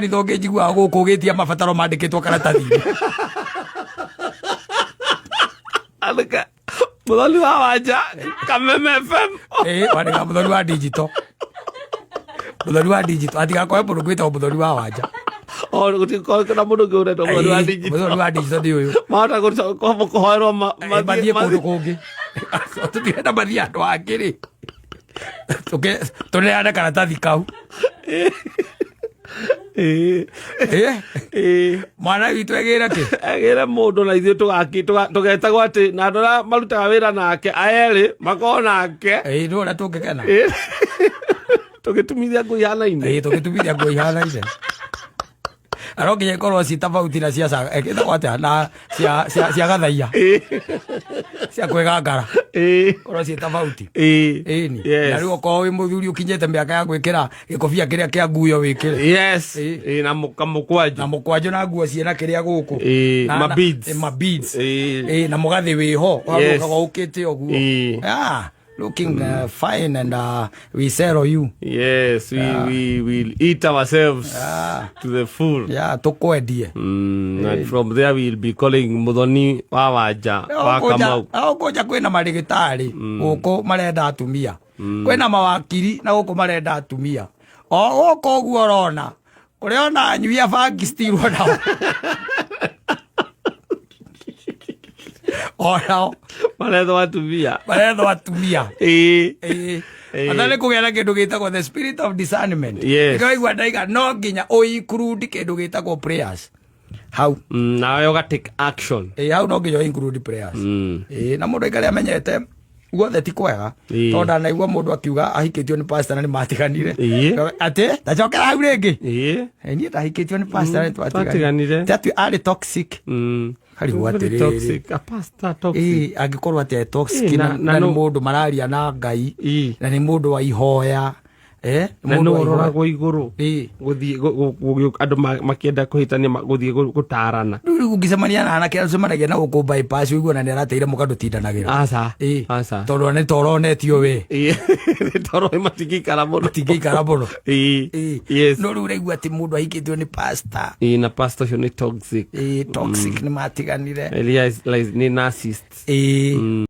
ni thonge njigua guku gitia mabataro mandikitwo karatathi alika muthoni wa wanja Kameme FM wandika muthoni wa digital atigakoe mundu gwitagwo muthoni wa wanja kana mundu ngi uretwo muthoni wa digital ndi uyu mahota kuhoerwo mathie kundu kungi tutirenda mathie andu angi ri tuneane karatathi kau mwana witũ egĩra kĩ egĩre mũndũ na ithuĩ tũgetagwo atĩ na andũ arĩa marutaga wĩra nake aerĩ makorwo nake nĩ ũrĩa tũngĩkena tũgĩtumithia nguo ihanaine tũgĩtumithia nguo ihanaine no nginya ikorwo ci tofauti na ĩtagwo atĩa na cia gathaia cia kwĩgangara korwo ci tofauti ĩni na rĩu okorwo wĩ mũthuri ũkinyĩte mĩaka ya gwĩkĩra gĩkobia kĩrĩa kĩa nguo wĩkĩre na mũkwanjũ na nguo ciĩna kĩrĩa gũkũ mabeads na mũgathĩ wĩho ũgaga ũkĩte ũguo looking fine and we settle you. Yes, we will eat ourselves to the full. Tukwendie. And from there we'll be calling Muthoni wa wanja wa Kamau. Koja kwina marigitari guku marenda atumia. Kwina mawakiri na guku marenda atumia. Guku uguo urona. Kuria ona nyuia bangi still ona. Onao marethwo atumia Anale kugera kindu gitagwo the spirit of discernment. Ikaigua ndaiga no nginya include kindu gitagwo prayers hau nawe uga take action hau no nginya include prayers na mundu ikari amenyete guothe ti kwega tonda naigua mundu akiuga ahikitio ni pastor na ni matiganire ate tacokera hau ringi ni ndahikitio ni pastor na twatiganire tatu ari toxic hari toxic a pastor toxic angikorwo ate toxic na ni mundu mararia na Ngai na ni mundu wa ihoya mundu uroragwo iguru guthii andu makienda kuhitania guthii gutarana riu ngicemania na anake acemanagia na guku bypass uiguo na nĩarateire mũkandũtindanagira aca tondũ nĩ toronetio we toro matingĩikara mũno no rĩu ũraigua atĩ mũndũ ahikĩtio nĩ pastor na pastor ũcio nĩ toxic toxic nĩ matiganire nĩ narcissist